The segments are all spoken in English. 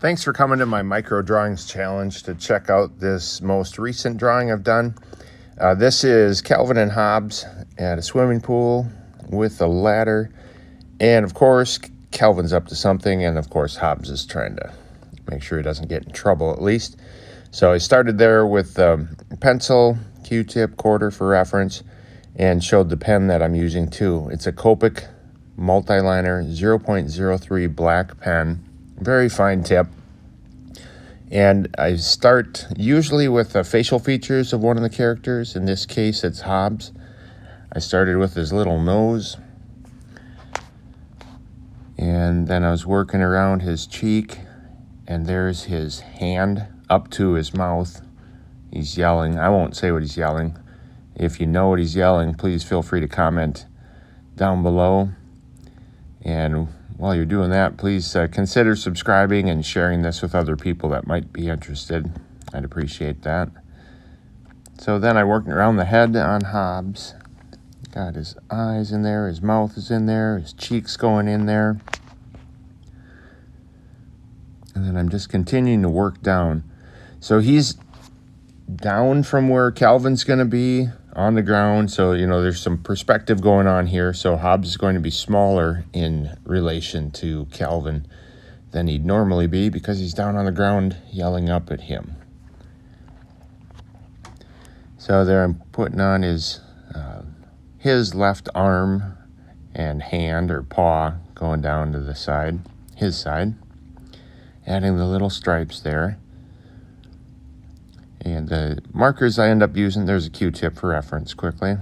Thanks for coming to my micro drawings challenge to check out this most recent drawing I've done. This is Calvin and Hobbes at a swimming pool with a ladder. And of course, Calvin's up to something, and of course, Hobbes is trying to make sure he doesn't get in trouble at least. So I started there with pencil, Q-tip, quarter for reference, and showed the pen that I'm using too. It's a Copic multiliner 0.03 black pen, very fine tip. And I start usually with the facial features of one of the characters. In this case, it's Hobbes. I started with his little nose, and then I was working around his cheek, and there's his hand up to his mouth. He's yelling. I won't say what he's yelling. If you know what he's yelling, please feel free to comment down below. And while you're doing that, please consider subscribing and sharing this with other people that might be interested. I'd appreciate that. So then I worked around the head on Hobbes. Got his eyes in there, his mouth is in there, his cheeks going in there. And then I'm just continuing to work down. So he's down from where Calvin's going to be on the ground. So, there's some perspective going on here. So Hobbes is going to be smaller in relation to Calvin than he'd normally be because he's down on the ground yelling up at him. So there I'm putting on his left arm and hand or paw going down to the side, his side, adding the little stripes there. And the markers I end up using, there's a Q-tip for reference quickly.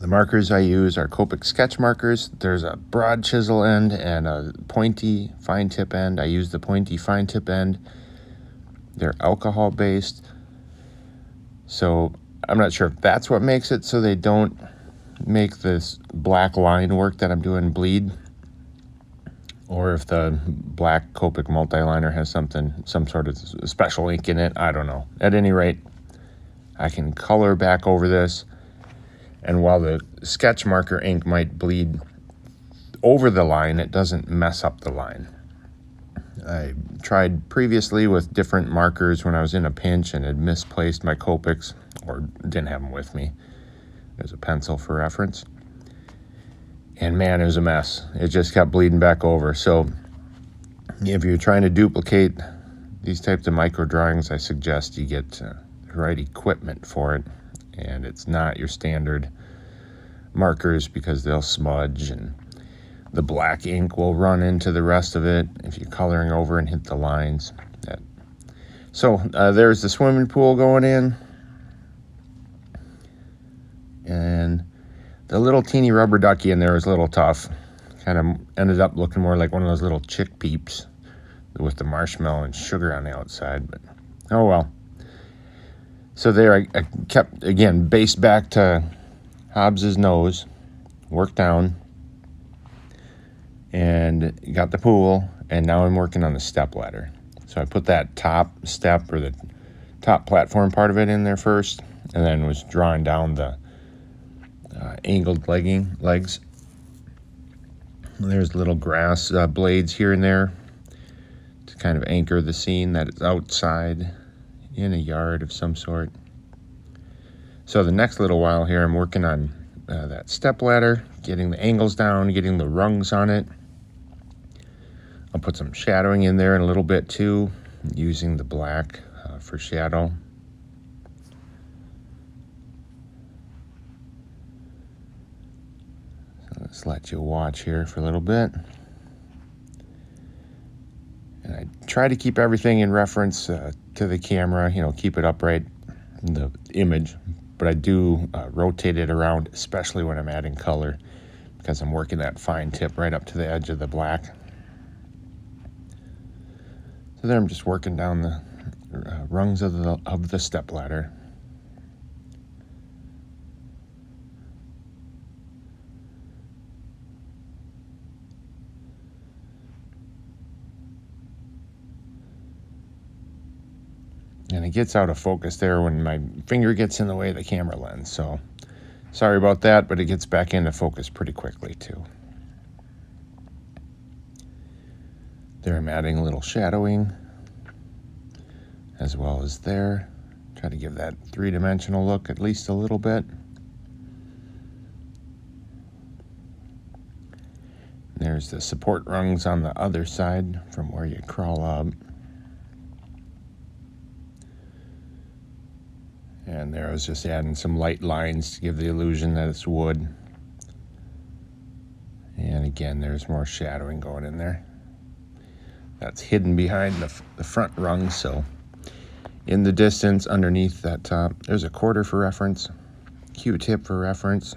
The markers I use are Copic sketch markers. There's a broad chisel end and a pointy fine tip end. I use the pointy fine tip end. They're alcohol based. So I'm not sure if that's what makes it so they don't make this black line work that I'm doing bleed, or if the black Copic multiliner has some sort of special ink in it. I don't know. At any rate, I can color back over this, and while the sketch marker ink might bleed over the line, it doesn't mess up the line. I tried previously with different markers when I was in a pinch and had misplaced my Copics or didn't have them with me. There's a pencil for reference. And man, it was a mess. It just kept bleeding back over. So if you're trying to duplicate these types of micro drawings, I suggest you get the right equipment for it. And it's not your standard markers because they'll smudge and the black ink will run into the rest of it if you're coloring over and hit the lines. So there's the swimming pool going in. And the little teeny rubber ducky in there was a little tough. Kind of ended up looking more like one of those little chick peeps with the marshmallow and sugar on the outside. But oh well. So there I kept, again, based back to Hobbes's nose, worked down, and got the pool, and now I'm working on the step ladder. So I put that top step or the top platform part of it in there first, and then was drawing down the angled legs. There's little grass blades here and there to kind of anchor the scene that it's outside in a yard of some sort. So the next little while here, I'm working on that step ladder, getting the angles down, getting the rungs on it. I'll put some shadowing in there in a little bit too, using the black for shadow. Let's let you watch here for a little bit. And I try to keep everything in reference to the camera, keep it upright, the image, but I do rotate it around, especially when I'm adding color, because I'm working that fine tip right up to the edge of the black. So there I'm just working down the rungs of the step ladder. And it gets out of focus there when my finger gets in the way of the camera lens. So sorry about that, but it gets back into focus pretty quickly too. There I'm adding a little shadowing as well as there. Try to give that three-dimensional look at least a little bit. There's the support rungs on the other side from where you crawl up. And there I was just adding some light lines to give the illusion that it's wood. And again, there's more shadowing going in there. That's hidden behind the front rung, so in the distance underneath that top, there's a quarter for reference, Q-tip for reference.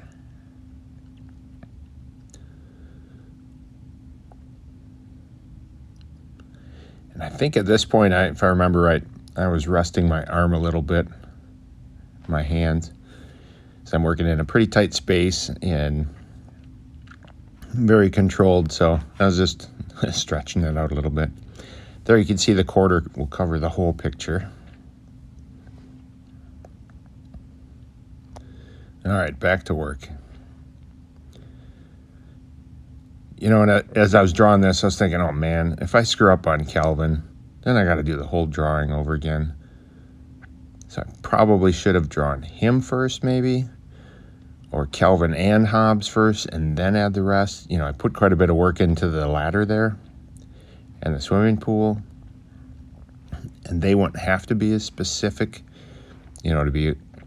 And I think at this point, if I remember right, I was resting my arm a little bit, my hand. So I'm working in a pretty tight space and very controlled, so I was just stretching it out a little bit. There you can see the quarter will cover the whole picture. All right, back to work. You know, and as I was drawing this, I was thinking, oh man, if I screw up on Calvin, then I got to do the whole drawing over again. So I probably should have drawn him first, maybe, or Calvin and Hobbes first, and then add the rest. You know, I put quite a bit of work into the ladder there and the swimming pool, and they wouldn't have to be as specific, you know,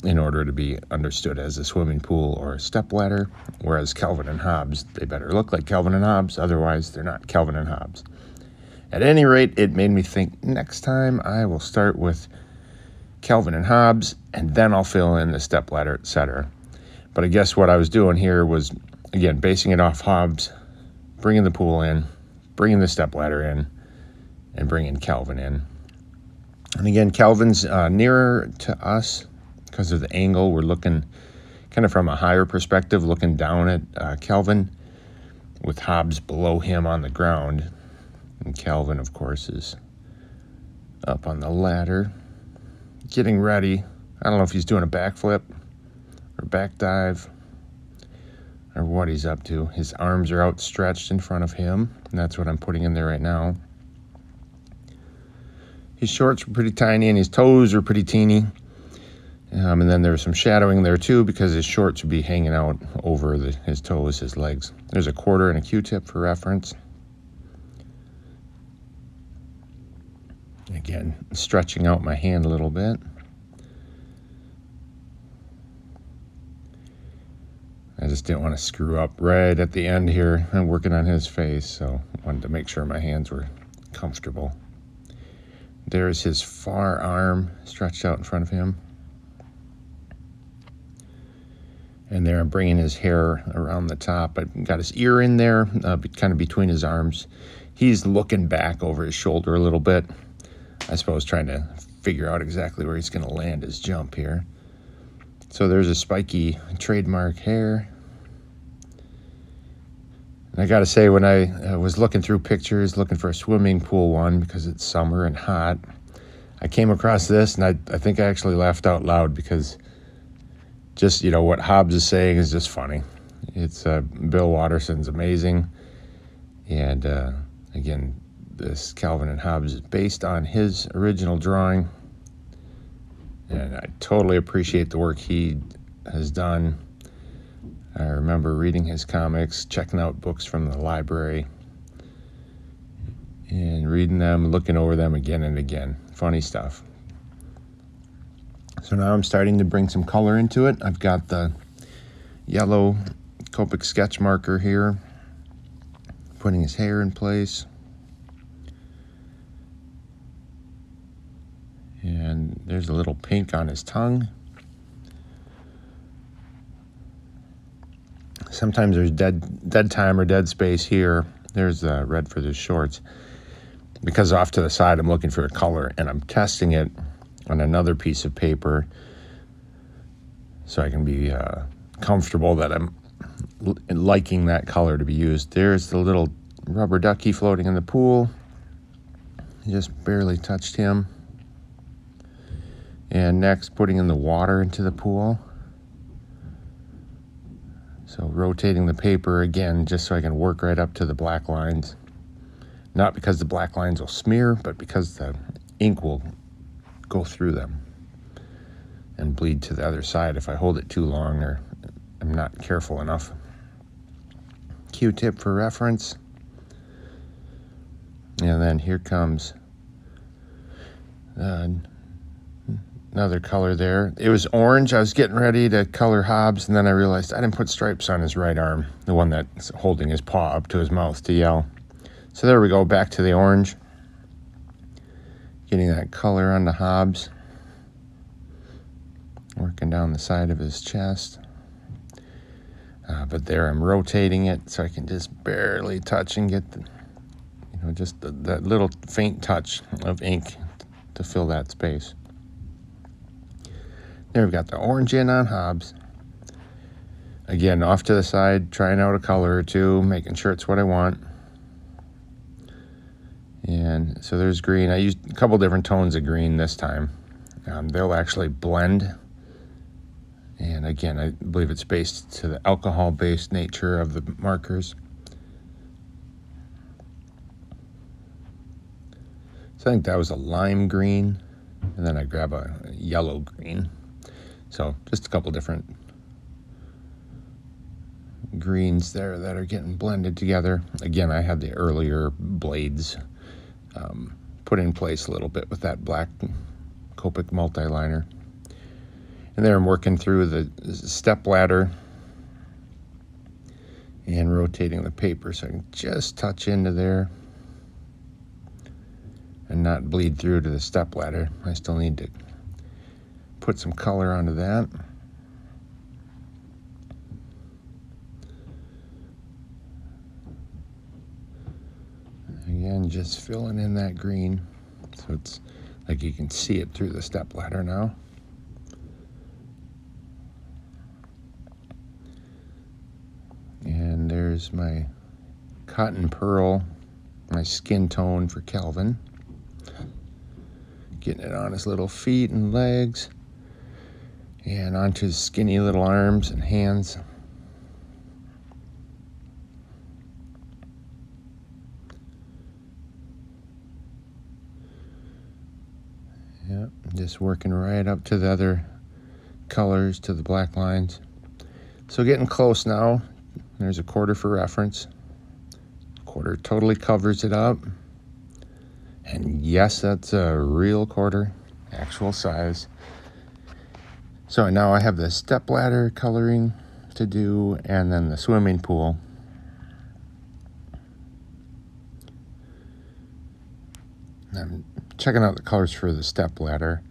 in order to be understood as a swimming pool or a stepladder, whereas Calvin and Hobbes, they better look like Calvin and Hobbes, otherwise they're not Calvin and Hobbes. At any rate, it made me think next time I will start with Calvin and Hobbes, and then I'll fill in the stepladder, etc. But I guess what I was doing here was, again, basing it off Hobbes, bringing the pool in, bringing the stepladder in, and bringing Calvin in. And again, Calvin's nearer to us because of the angle. We're looking kind of from a higher perspective, looking down at Calvin, with Hobbes below him on the ground. And Calvin, of course, is up on the ladder, getting ready. I don't know if he's doing a backflip or back dive or what he's up to. His arms are outstretched in front of him, and that's what I'm putting in there right now. His shorts were pretty tiny, and his toes were pretty teeny. And then there's some shadowing there too, because his shorts would be hanging out over his toes, his legs. There's a quarter and a Q-tip for reference. Again, stretching out my hand a little bit. I just didn't want to screw up right at the end here. I'm working on his face, so I wanted to make sure my hands were comfortable. There's his far arm stretched out in front of him. And there I'm bringing his hair around the top. I've got his ear in there, kind of between his arms. He's looking back over his shoulder a little bit. I suppose trying to figure out exactly where he's going to land his jump here. So there's a spiky trademark hair. And I got to say, when I was looking through pictures, looking for a swimming pool one because it's summer and hot, I came across this, and I think I actually laughed out loud because just, you know, what Hobbes is saying is just funny. It's Bill Watterson's amazing. And again, this Calvin and Hobbes is based on his original drawing. And I totally appreciate the work he has done. I remember reading his comics, checking out books from the library, and reading them, looking over them again and again. Funny stuff. So now I'm starting to bring some color into it. I've got the yellow Copic sketch marker here, putting his hair in place. And there's a little pink on his tongue. Sometimes there's dead time or dead space here. There's red for the shorts. Because off to the side, I'm looking for a color, and I'm testing it on another piece of paper so I can be comfortable that I'm liking that color to be used. There's the little rubber ducky floating in the pool. Just barely touched him. And next, putting in the water into the pool. So rotating the paper again, just so I can work right up to the black lines. Not because the black lines will smear, but because the ink will go through them and bleed to the other side if I hold it too long or I'm not careful enough. Q-tip for reference. And then here comes another color there. It was orange. I was getting ready to color Hobbes, and then I realized I didn't put stripes on his right arm, the one that's holding his paw up to his mouth to yell. So there we go, back to the orange. Getting that color on the Hobbes. Working down the side of his chest. But there I'm rotating it so I can just barely touch and get the, just that little faint touch of ink to fill that space. There we've got the orange in on Hobbes. Again, off to the side, trying out a color or two, making sure it's what I want. And so there's green. I used a couple different tones of green this time. They'll actually blend. And again, I believe it's based to the alcohol-based nature of the markers. So I think that was a lime green, and then I grab a yellow green. So just a couple different greens there that are getting blended together. Again, I had the earlier blades put in place a little bit with that black Copic multi-liner. And there I'm working through the step ladder and rotating the paper so I can just touch into there and not bleed through to the step ladder. I still need to put some color onto that. Again, just filling in that green so it's like you can see it through the step ladder now. And there's my cotton pearl, my skin tone for Kelvin. Getting it on his little feet and legs and onto his skinny little arms and hands. Yep, just working right up to the other colors, to the black lines. So getting close now. There's a quarter for reference. Quarter totally covers it up. And yes, that's a real quarter, actual size. So now I have the step ladder coloring to do, and then the swimming pool. I'm checking out the colors for the step ladder.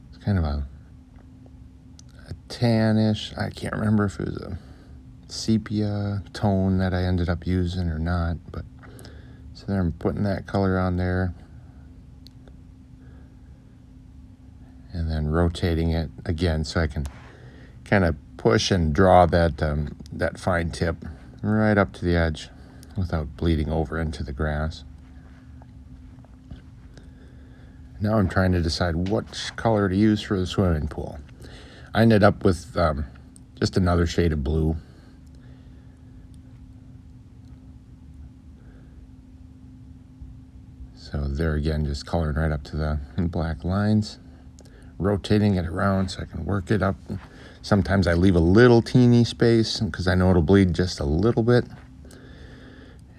It's kind of a tannish. I can't remember if it was a sepia tone that I ended up using or not, but so there I'm putting that color on there and then rotating it again so I can kind of push and draw that that fine tip right up to the edge without bleeding over into the grass. Now I'm trying to decide which color to use for the swimming pool. I ended up with just another shade of blue. So there again, just coloring right up to the black lines, rotating it around so I can work it up. Sometimes I leave a little teeny space because I know it'll bleed just a little bit.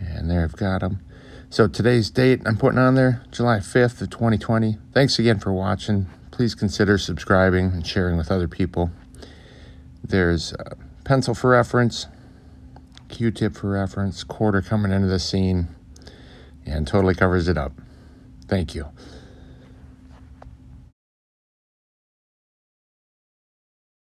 And there I've got them. So today's date I'm putting on there, July 5th of 2020. Thanks again for watching. Please consider subscribing and sharing with other people. There's a pencil for reference, Q-tip for reference, quarter coming into the scene, and totally covers it up. Thank you.